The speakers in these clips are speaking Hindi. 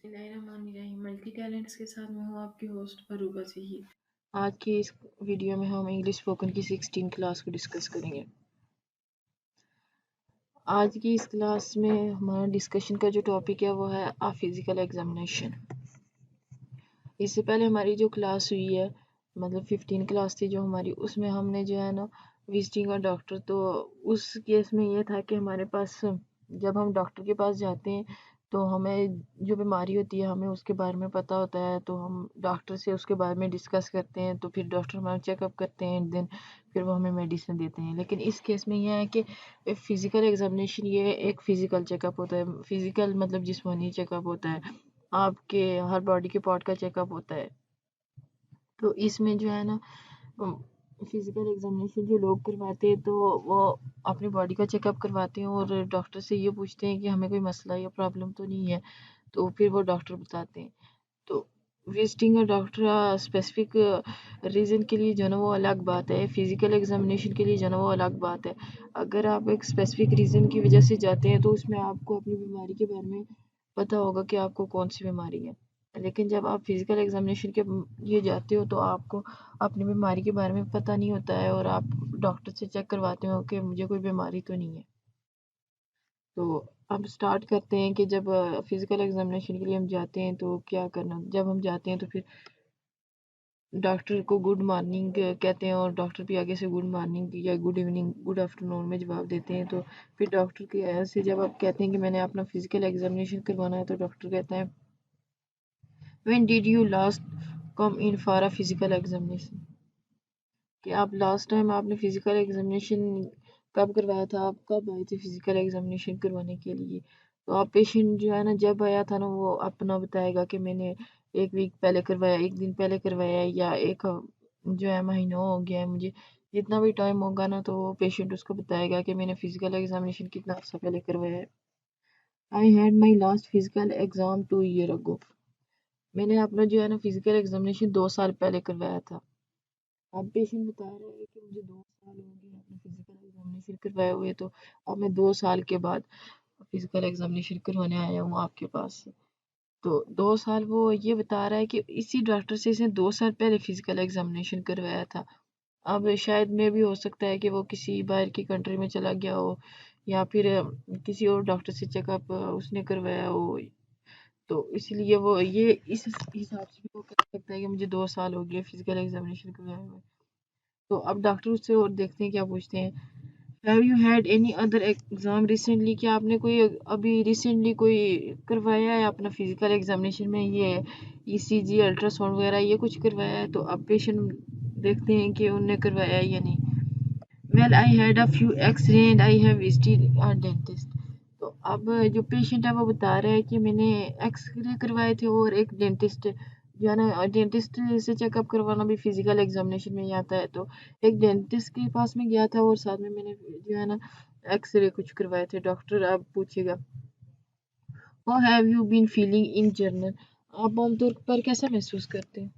बिस्मिल्लाहिर्रहमानिर्रहीम। मल्टी टैलेंट्स के साथ मैं हूँ आपकी होस्ट अरूबा सही। आज की इस वीडियो में हम इंग्लिश स्पोकन की 16 क्लास को डिस्कस करेंगे। आज की इस क्लास में हमारा डिस्कशन का जो टॉपिक है वो है आ फिजिकल एग्जामिनेशन। इससे पहले हमारी जो क्लास हुई है मतलब 15 क्लास थी जो हमारी, उसमें हमने जो है ना विजिटिंग और डॉक्टर, तो उस केस में ये था कि हमारे पास जब हम डॉक्टर के पास जाते हैं तो हमें जो बीमारी होती है हमें उसके बारे में पता होता है, तो हम डॉक्टर से उसके बारे में डिस्कस करते हैं, तो फिर डॉक्टर हमारा चेकअप करते हैं, देन फिर वो हमें मेडिसिन देते हैं। लेकिन इस केस में यह है कि फिजिकल एग्जामिनेशन ये एक फिजिकल चेकअप होता है, फिजिकल मतलब जिस्मानी चेकअप होता है, आपके हर बॉडी के पार्ट का चेकअप होता है। तो इसमें जो है ना फिजिकल एग्जामिनेशन जो लोग करवाते हैं तो वो अपनी बॉडी का चेकअप करवाते हैं और डॉक्टर से ये पूछते हैं कि हमें कोई मसला या प्रॉब्लम तो नहीं है, तो फिर वो डॉक्टर बताते हैं। तो विजिटिंग और डॉक्टर स्पेसिफिक रीज़न के लिए जो है ना वो अलग बात है, फिजिकल एग्जामिनेशन के लिए जो है ना वो अलग बात है। अगर आप एक स्पेसिफिक रीज़न की वजह से जाते हैं तो उसमें आपको अपनी बीमारी के बारे में पता होगा कि आपको कौन सी बीमारी है। लेकिन जब आप फिजिकल एग्जामिनेशन के लिए जाते हो तो आपको अपनी बीमारी के बारे में पता नहीं होता है और आप डॉक्टर से चेक करवाते हो कि मुझे कोई बीमारी तो नहीं है। तो अब स्टार्ट करते हैं कि जब फिजिकल एग्जामिनेशन के लिए हम जाते हैं तो क्या करना। जब हम जाते हैं तो फिर डॉक्टर को गुड मॉर्निंग कहते हैं और डॉक्टर भी आगे से गुड मॉर्निंग या गुड इवनिंग गुड आफ्टरनून में जवाब देते हैं। तो फिर डॉक्टर के से जब आप कहते हैं कि मैंने अपना फिजिकल एग्जामिनेशन करवाना है तो डॉक्टर कहता है when did you last come in for a physical examination, कि आप लास्ट टाइम आपने फिजिकल एग्जामिनेशन कब करवाया था, आप कब आए थे फिजिकल एग्जामिनेशन करवाने के लिए। तो आप पेशेंट जो है ना जब आया था ना वो अपना बताएगा कि मैंने एक वीक पहले करवाया, एक दिन पहले करवाया, या एक जो है महीना हो गया है मुझे, जितना भी टाइम होगा ना तो वो पेशेंट उसको बताएगा कि मैंने फिजिकल एग्जामिनेशन कितना अर्सा पहले करवाया है। I had my last physical exam 2 year ago, मैंने अपना जो है ना फिजिकल एग्जामिनेशन 2 साल पहले करवाया था। अब पेशेंट बता रहा है कि मुझे 2 साल हो गए अपने फिजिकल एग्जामिनेशन करवाए हुए, तो अब मैं 2 साल के बाद फिजिकल एग्जामिनेशन करवाने आया हूँ आपके पास। तो 2 साल वो ये बता रहा है कि इसी डॉक्टर से इसने 2 साल पहले फिजिकल एग्जामिनेशन करवाया था। अब शायद में भी हो सकता है कि वो किसी बाहर की कंट्री में चला गया हो या फिर किसी और डॉक्टर से चेकअप उसने करवाया हो, तो इसलिए वो ये इस हिसाब से भी वो कह सकता है कि मुझे 2 साल हो गए फिजिकल एग्जामिनेशन करवाए हुए। तो अब डॉक्टर उससे और देखते हैं क्या पूछते हैं। Have you had any other exam recently, क्या आपने कोई अभी रिसेंटली कोई करवाया है अपना फिजिकल एग्जामिनेशन में, ये ईसीजी अल्ट्रासाउंड वगैरह ये कुछ करवाया है। तो अब पेशेंट देखते हैं कि उनने करवाया है या नहीं। Well I had a few x-ray and I have visited a dentist, तो अब जो पेशेंट है वो बता रहा है कि मैंने एक्सरे करवाए थे और एक डेंटिस्ट जो है ना, डेंटिस्ट से चेकअप करवाना भी फिजिकल एग्जामिनेशन में ही आता है। तो एक डेंटिस्ट के पास में गया था और साथ में मैंने जो है ना एक्सरे कुछ करवाए थे। डॉक्टर अब पूछेगा how have you been feeling in general, आप आमतौर पर कैसा महसूस करते हैं।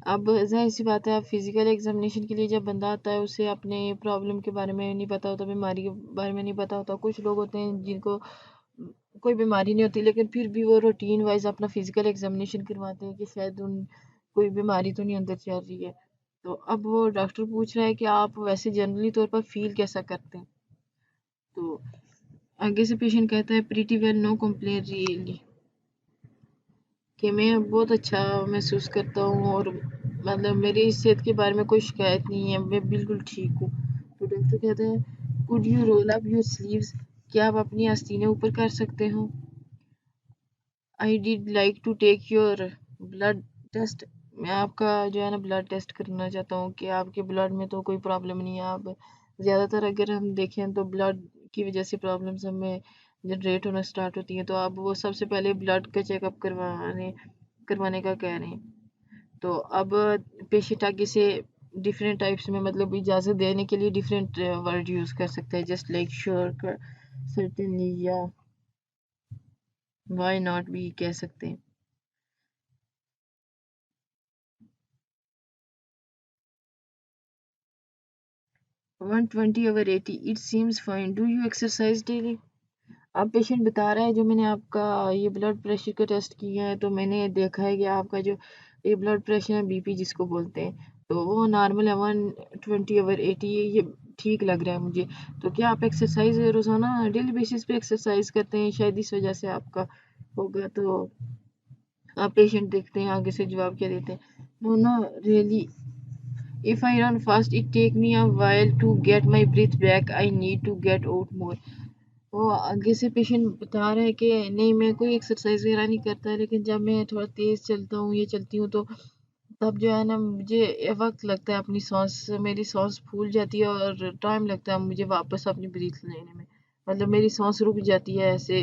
अब ज़ाहिर सी बात है, आप फिजिकल एग्जामिनेशन के लिए जब बंदा आता है उसे अपने प्रॉब्लम के बारे में नहीं पता होता, बीमारी के बारे में नहीं पता होता। कुछ लोग होते हैं जिनको कोई बीमारी नहीं होती लेकिन फिर भी वो रूटीन वाइज अपना फिजिकल एग्जामिनेशन करवाते हैं कि शायद उन कोई बीमारी तो नहीं अंदर चल रही है। तो अब वो डॉक्टर पूछ रहा है कि आप वैसे जनरली तौर पर फील कैसा करते हैं। तो आगे से पेशेंट कहता है pretty well, no complain really, कि मैं बहुत अच्छा महसूस करता हूँ और मतलब मेरी सेहत के बारे में कोई शिकायत नहीं है, मैं बिल्कुल ठीक हूँ। तो डॉक्टर कहते हैं could you roll up your sleeves, क्या आप अपनी आस्तीनें ऊपर कर सकते हो। I did like to take your blood test, मैं आपका जो है ना ब्लड टेस्ट करना चाहता हूँ कि आपके ब्लड में तो कोई प्रॉब्लम नहीं है। आप ज़्यादातर अगर हम देखें तो ब्लड की वजह से प्रॉब्लम्स हमें जनरेट होना स्टार्ट होती हैं, तो आप वो सबसे पहले ब्लड का चेकअप करवाने का कह रहे हैं। तो अब पेशेंट आगे से डिफरेंट टाइप्स में मतलब इजाज़त देने के लिए डिफरेंट वर्ड यूज़ कर सकते हैं, जस्ट लाइक श्योर, सर्टेनली या व्हाई नॉट भी कह सकते हैं। One 120/80 it seems fine, do you exercise daily, अब पेशेंट बता रहा है जो मैंने आपका ये ब्लड प्रेशर का टेस्ट किया है तो मैंने देखा है कि आपका जो ये ब्लड प्रेशर है बीपी जिसको बोलते हैं तो वो नॉर्मल है 120/80 है, ये ठीक लग रहा है मुझे। तो क्या आप एक्सरसाइज रोजाना डेली बेसिस पे एक्सरसाइज करते हैं? शायद इस वजह से आपका होगा। तो आप पेशेंट देखते हैं आगे से जवाब क्या देते हैं। No no really, if I run fast it take me a while to get my breath back, I need to get out more। वो आगे से पेशेंट बता रहा है कि नहीं मैं कोई एक्सरसाइज वगैरह नहीं करता लेकिन जब मैं थोड़ा तेज चलता हूँ ये चलती हूँ तो तब जो है ना मुझे वक्त लगता है, अपनी सांस मेरी सांस फूल जाती है और टाइम लगता है मुझे वापस अपनी ब्रीथ लेने में। मतलब मेरी सांस रुक जाती है ऐसे,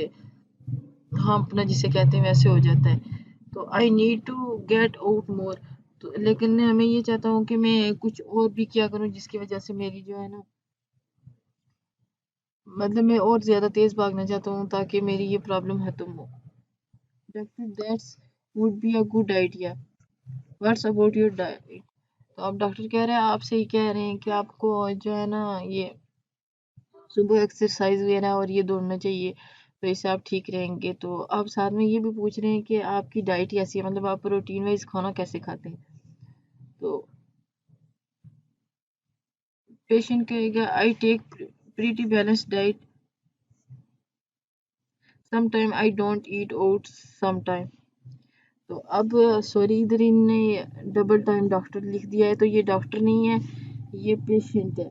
हाँ अपना जिसे कहते हैं वैसे हो जाता है। तो I need to get out more. तो लेकिन मैं ये चाहता हूँ कि मैं कुछ और भी क्या करूँ जिसकी वजह से मेरी जो है ना, मतलब मैं और ज़्यादा तेज़ भागना चाहता हूँ ताकि मेरी ये प्रॉब्लम खत्म हो। Doctor that's would be a good idea, what's about your diet. तो अब डॉक्टर कह रहे हैं, आप सही कह रहे हैं कि आपको जो है ना ये सुबह एक्सरसाइज वगैरह और ये दौड़ना चाहिए तो इससे आप ठीक रहेंगे। तो आप साथ में ये भी पूछ रहे हैं कि आपकी डाइट कैसी है, मतलब आप प्रोटीन वाइज खाना कैसे खाते हैं। तो पेशेंट कहेगा I take pretty balanced diet, sometime I don't eat oats sometime. तो अब सॉरी इधर इनने डबल टाइम डॉक्टर लिख दिया है तो ये डॉक्टर नहीं है, ये पेशेंट है।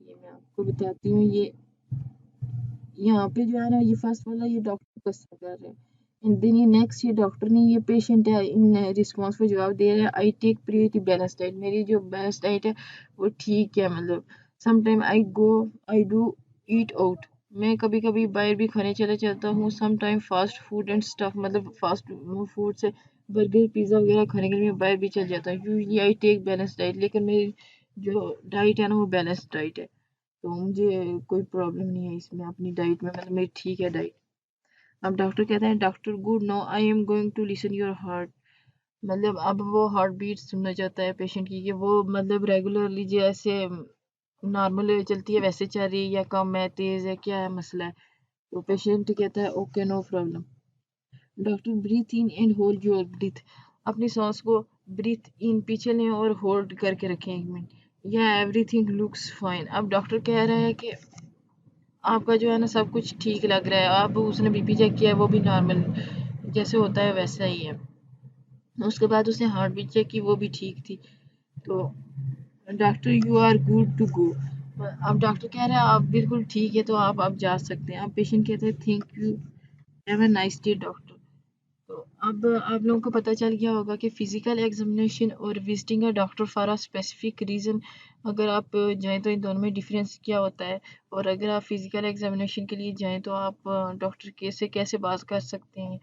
ये मैं आपको बताती हूँ, ये यहाँ पे जो है ना ये फर्स्ट वाला ये डॉक्टर क्वेश्चन कर रहे हैं, एंड देन ये नेक्स्ट ये डॉक्टर नहीं ये पेशेंट है, इन रिस्पॉन्स पे जवाब दे रहे हैं I take pretty balance diet, मेरी जो बैलेंस डाइट है वो ठीक है। मतलब sometime I do eat out, मैं कभी कभी बाहर भी खाने चले जाता हूँ। Sometime fast food and stuff, मतलब फास्ट फूड से बर्गर पिज़्ज़ा वगैरह खाने के लिए मैं बाहर भी चल जाता हूँ। Usually I take balance diet, लेकिन मेरी जो डाइट है ना वो बैलेंस डाइट है। तो मुझे कोई प्रॉब्लम नहीं है इसमें अपनी डाइट में, मतलब मेरी ठीक है डाइट। अब डॉक्टर कहते हैं doctor good no I am going to listen your heart, मतलब अब वो हार्ट बीट सुनना चाहता है पेशेंट की कि वो मतलब रेगुलरली जैसे नॉर्मल चलती है वैसे चल रही है या कम है तेज है क्या है मसला है। तो पेशेंट कहता है okay no problem. Doctor breathe in and hold your breath, अपनी सांस को ब्रीथ इन पीछे लें और होल्ड करके रखें 1 मिनट, या एवरीथिंग लुक्स फाइन। अब डॉक्टर कह रहा है कि आपका जो है ना सब कुछ ठीक लग रहा है, अब उसने बीपी चेक किया है वो भी नॉर्मल जैसे होता है वैसा ही है। उसके बाद उसने हार्ट बीट चेक की वो भी ठीक थी। तो doctor you are good to go. अब डॉक्टर कह रहा है आप बिल्कुल ठीक है तो आप अब जा सकते हैं। अब पेशेंट कहते हैं thank you, have a nice day doctor. तो अब आप लोगों को पता चल गया होगा कि फिजिकल एग्जामिनेशन और visiting a doctor for a specific reason, अगर आप जाएं तो इन दोनों में डिफरेंस क्या होता है। और अगर आप फिजिकल एग्जामिनेशन के लिए जाएं तो आप डॉक्टर के से कैसे बात कर सकते हैं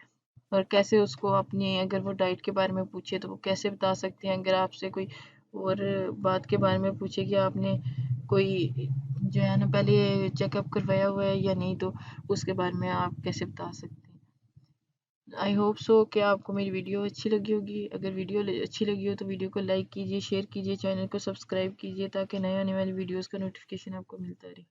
और कैसे उसको अपनी अगर वो डाइट के बारे में पूछे तो वो कैसे बता सकते हैं। अगर आपसे कोई और बात के बारे में पूछे कि आपने कोई जो है ना पहले चेकअप करवाया हुआ है या नहीं तो उसके बारे में आप कैसे बता सकते हैं। आई होप सो कि आपको मेरी वीडियो अच्छी लगी होगी। अगर वीडियो अच्छी लगी हो तो वीडियो को लाइक कीजिए, शेयर कीजिए, चैनल को सब्सक्राइब कीजिए ताकि नए आने वाली वीडियोस का नोटिफिकेशन आपको मिलता रहे।